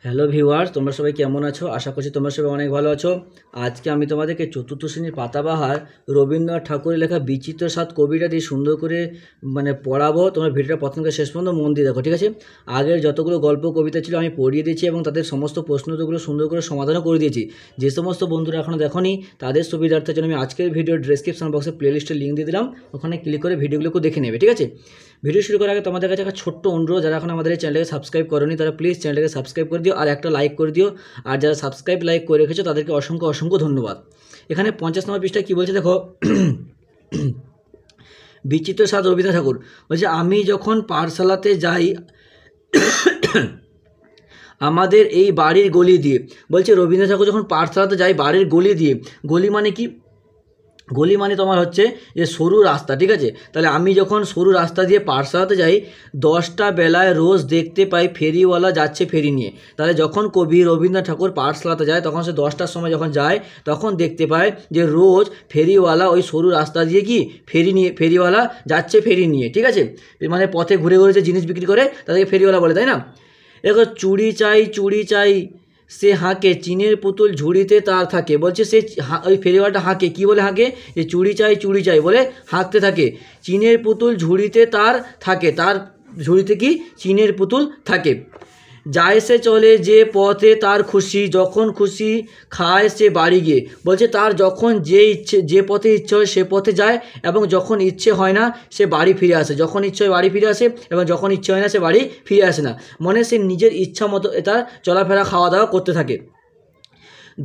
Hello viewers, তোমরা সবাই কেমন আছো? আশা করছি তোমরা সবাই অনেক ভালো আছো। আজকে আমি তোমাদেরকে চতুর্থ শ্রেণীর পাতাবাহার রবীন্দ্রনাথ ঠাকুরের লেখা বিচিত্র স্বাদ কবিতা দিয়ে সুন্দর করে পড়াবো। তোমরা ভিডিওটা প্রথম থেকে শেষ পর্যন্ত মন দিয়ে দেখো, ঠিক আছে? আগের যতগুলো গল্প কবিতা ছিল আমি পড়িয়ে দিয়েছি এবং তাদের সমস্ত প্রশ্নগুলো সুন্দর করে সমাধানও করে দিয়েছি। যে সমস্ত বন্ধুরা এখনও দেখোনি তাদের সুবিধার্থের জন্য আমি আজকের ভিডিওর ডেসক্রিপশন বক্সে প্লেলিস্টের লিঙ্ক দিয়ে দিলাম, ওখানে ক্লিক করে ভিডিওগুলোকে দেখে নেবে, ঠিক আছে? ভিডিও শুরু করার আগে তোমাদের কাছে একটা ছোট্ট অনুরোধ, যারা এখন আমাদের এই চ্যানেলকে সাবস্ক্রাইব করোনি তারা প্লিজ চ্যানেলকে সাবস্ক্রাইব করে দিও আর একটা লাইক করে দিও। আর যারা সাবস্ক্রাইব লাইক করে রেখেছো তাদেরকে অসংখ্য অসংখ্য ধন্যবাদ। এখানে 50 নম্বর পৃষ্ঠায় কী বলছে দেখো। বিচিত্র স্বাদ রবীন্দ্রনাথ ঠাকুর বলছে, আমি যখন পাঠশালাতে যাই আমাদের এই বাড়ির গলি দিয়ে, বলছে রবীন্দ্রনাথ ঠাকুর যখন পাঠশালাতে যাই বাড়ির গলি দিয়ে, গলি মানে কি? গলি মানে তোমার হচ্ছে যে সরু রাস্তা, ঠিক আছে? তাহলে আমি যখন সরু রাস্তা দিয়ে পাঠশালাতে যাই 10টা বেলায় রোজ দেখতে পাই ফেরিওয়ালা যাচ্ছে ফেরি নিয়ে। তাহলে যখন কবি রবীন্দ্রনাথ ঠাকুর পাঠশালাতে যায় তখন সে 10টার সময় যখন যায় তখন দেখতে পায় যে রোজ ফেরিওয়ালা ওই সরু রাস্তা দিয়ে কি ফেরিওয়ালা যাচ্ছে ফেরি নিয়ে, ঠিক আছে? মানে পথে ঘুরে ঘুরে যে জিনিস বিক্রি করে তাদেরকে ফেরিওয়ালা বলে, তাই না? দেখো, চুড়ি চাই চুড়ি চাই সে হাঁকে, চীনের পুতুল ঝুড়িতে তার থাকে। বলছে সে ওই ফেরিওয়ালাটা হাঁকে, কী বলে হাঁকে? যে চুড়ি চাই বলে হাঁকতে থাকে। চীনের পুতুল ঝুড়িতে তার থাকে, তার ঝুড়িতে কি চীনের পুতুল থাকে। যায় সে চলে যে পথে তার খুশি, যখন খুশি খায় সে বাড়ি গিয়ে। বলছে তার যখন যে পথে ইচ্ছে হয় সে পথে যায় এবং যখন ইচ্ছে হয় না সে বাড়ি ফিরে আসে। যখন ইচ্ছে হয় বাড়ি ফিরে আসে এবং যখন ইচ্ছে হয় না সে বাড়ি ফিরে আসে না। মানে সে নিজের ইচ্ছা মতো তার চলাফেরা খাওয়া দাওয়া করতে থাকে।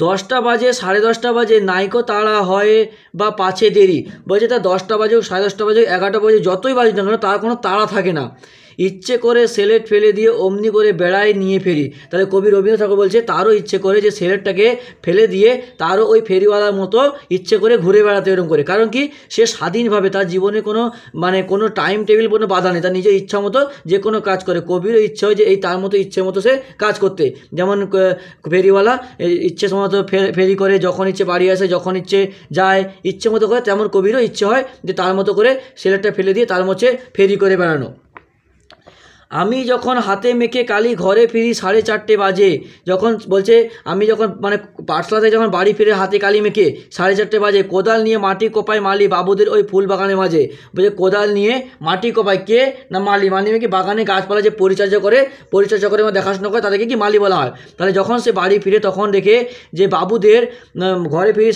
10টা বাজে 10:30 বাজে নাইকো তাড়া হয় বা পাছে দেরি। বলছে তার 10টা বাজে 10:30 বাজে 11টা বাজে যতই বাজে না কেন তার কোনো তাড়া থাকে না। ইচ্ছে করে সেলেট ফেলে দিয়ে অমনি করে বেড়ায় নিয়ে ফেরি। তাহলে কবি রবীন্দ্রনাথ ঠাকুর বলছে তারও ইচ্ছে করে যে সেলেটটাকে ফেলে দিয়ে তারও ওই ফেরিওয়ালার মতো ইচ্ছে করে ঘুরে বেড়াতে এরকম করে। কারণ কি? সে স্বাধীনভাবে, তার জীবনে কোনো টাইম টেবিল কোনো বাধা নেই, তার নিজের ইচ্ছা মতো যে কোনো কাজ করে। কবিরও ইচ্ছে হয় যে এই তার মতো ইচ্ছে মতো সে কাজ করতে। যেমন ফেরিওয়ালা ইচ্ছে মতো ফেরি করে, যখন ইচ্ছে বাড়ি আসে, যখন ইচ্ছে যায়, ইচ্ছে মতো করে, তেমন কবিরও ইচ্ছে হয় যে তার মতো করে সেলেটটা ফেলে দিয়ে তার মধ্যে ফেরি করে বেড়ানো। আমি যখন হাতে মেখে কালি ঘরে ফিরি 4:30 বাজে। যখন বলছে আমি যখন পাঠশালাতে যখন বাড়ি ফিরে হাতে কালি মেখে 4:30 বাজে। কোদাল নিয়ে মাটি কোপায় মালি বাবুদের ওই ফুল বাগানের মাঝে। বলছে কোদাল নিয়ে মাটি কোপায় কে? না মালি। মালি কি বাগানে গাছপালা যে পরিচর্যা করে দেখাশোনা করে তাদেরকে কি মালি বলা হয়। তাহলে যখন সে বাড়ি ফিরে তখন দেখে যে বাবুদের ঘরে ফিরে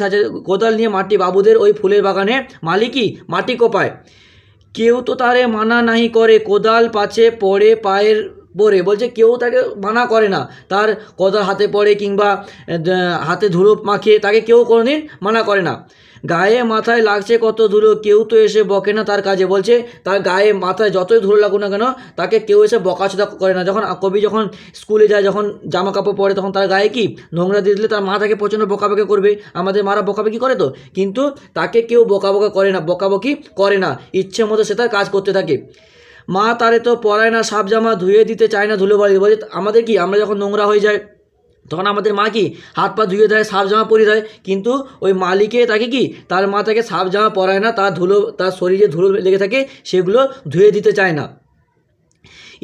কোদাল নিয়ে বাবুদের ওই ফুলের বাগানে মালি কি মাটি কোপায়। কেউ তো তারে মানা নাহি করে, কোদাল পাছে পড়ে পায়ের পরে। বলছে কেউ তাকে মানা করে না, তার কোদাল হাতে পড়ে কিংবা হাতে ধুলো মাখিয়ে তাকে কেউ কোনোদিন মানা করে না। গায়ে মাথায় লাগছে কত ধুলো, কেউ তো এসে বকে না তার কাজে। বলছে তার গায়ে মাথায় যতই ধুলো লাগুক না কেন তাকে কেউ এসে বকাচোদা করে না। কবি যখন স্কুলে যায়, যখন জামা কাপড় পরে, তখন তার গায়ে কি নোংরা দিয়ে দিলে তার মা তাকে প্রচণ্ড বকাবকি করবে। আমাদের মারা বকাবকি করে তো, কিন্তু তাকে কেউ বকাবকি করে না, ইচ্ছে মতো সে তার কাজ করতে থাকে। মা তারে তো পরায় না সাপ জামা, ধুয়ে দিতে চায় না ধুলোবালি। বলছে আমাদের কি, আমরা যখন নোংরা হয়ে যায় তখন আমাদের মা কি হাত পা ধুয়ে দেয়, সাফ জামা পরিয়ে দেয়, কিন্তু ওই মালিকে তাকে কি তার মা তাকে সাফ জামা পরায় না, তার শরীরে ধুলো লেগে থাকে সেগুলো ধুয়ে দিতে চায় না।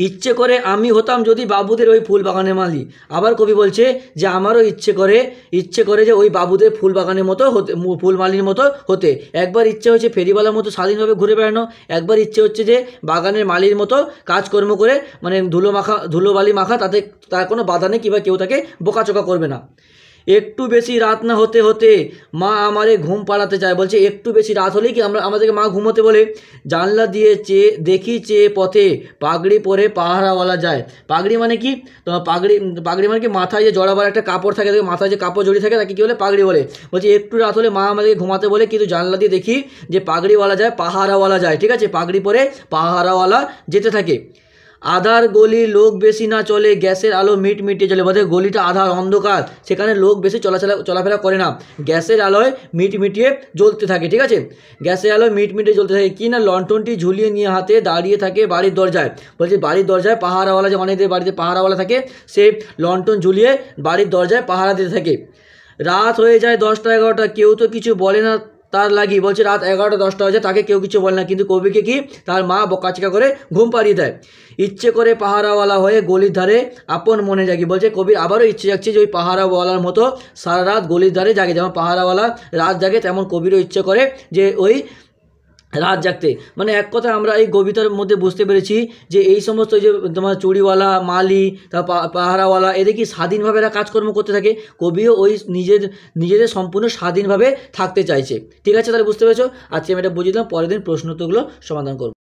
ইচ্ছে করে আমি হতাম যদি বাবুদের ওই ফুল বাগানের মালি। আবার কবি বলছে যে আমারও ইচ্ছে করে যে ওই বাবুদের ফুল বাগানের মতো হতে, ফুল মালির মতো হতে। একবার ইচ্ছে হচ্ছে ফেরিওয়ালার মতো স্বাধীনভাবে ঘুরে বেড়ানো, একবার ইচ্ছে হচ্ছে যে বাগানের মালির মতো কাজকর্ম করে ধুলোবালি মাখা, তাতে তার কোনো বাধা নেই কিংবা কেউ তাকে বোকাচোকা করবে না। একটু বেশি রাত না হতে হতে মা আমারে ঘুম পাড়াতে চায়। বলছে একটু বেশি রাত হলেই কি আমাদেরকে মা ঘুমোতে বলে। জানলা দিয়ে চেয়ে পথে পাগড়ি পরে পাহারাওয়ালা যায়। পাগড়ি মানে কি? তো পাগড়ি মানে কি মাথায় যে জড়াবার একটা কাপড় থাকে, মাথায় যে কাপড় জড়িয়ে থাকে তাকে কী বলে? পাগড়ি বলে। বলছে একটু রাত হলে মা আমাদেরকে ঘুমাতে বলে, কিন্তু জানলা দিয়ে দেখি যে পাগড়িওয়ালা যায়, পাহারাওয়ালা যায়, ঠিক আছে? পাগড়ি পরে পাহারাওয়ালা যেতে থাকে। আধার গলি লোক বেশি না চলে, গ্যাসের আলো মিটমিটে জ্বলে। বোধহয় গলিটা আধার অন্ধকার, সেখানে লোক বেশি চলাফেরা করে না, গ্যাসের আলোয় মিটমিটিয়ে জ্বলতে থাকে, ঠিক আছে? গ্যাসের আলোয় মিটমিটিয়ে জ্বলতে থাকে। কি না, লন্ঠনটি ঝুলিয়ে নিয়ে হাতে দাঁড়িয়ে থাকে বাড়ির দরজায়। বলছে বাড়ির দরজায় পাহারাওয়ালা, যে অনেকদের বাড়িতে পাহারাওয়ালা থাকে, সে লন্ঠন ঝুলিয়ে বাড়ির দরজায় পাহারা দিতে থাকে। রাত হয়ে যায় 10টা 11টা, কেউ তো কিছু বলে না তার লাগি বলছে রাত 11টা 10টা হয়েছে, তাকে কেউ কিছু বলে না, কিন্তু কবিকে কি তার মা বকাচিকা করে ঘুম পাড়িয়ে দেয়। ইচ্ছে করে পাহারাওয়ালা হয়ে গলির ধারে আপন মনে জাগি, বলছে কবির আবারও ইচ্ছে জাগছে যে ওই পাহারাওয়ালার মতো সারা রাত গলির ধারে জাগে, যেমন পাহারাওয়ালা রাত জাগে তেমন কবিরও ইচ্ছে করে যে ওই রাত জাগতে। মানে এক কথা আমরা এই কবিতার মধ্যে বুঝতে পেরেছি যে এই সমস্ত যে তোমার চুড়িওয়ালা, মালি, তারপর পাহারাওয়ালা, এদের কি স্বাধীনভাবে এরা কাজকর্ম করতে থাকে, কবিও ওই নিজেদের সম্পূর্ণ স্বাধীনভাবে থাকতে চাইছে। ঠিক আছে, তাহলে বুঝতে পেরেছো। আজকে আমি এটা বুঝিয়ে দিলাম, পরের দিন প্রশ্নোত্তরগুলো সমাধান করব।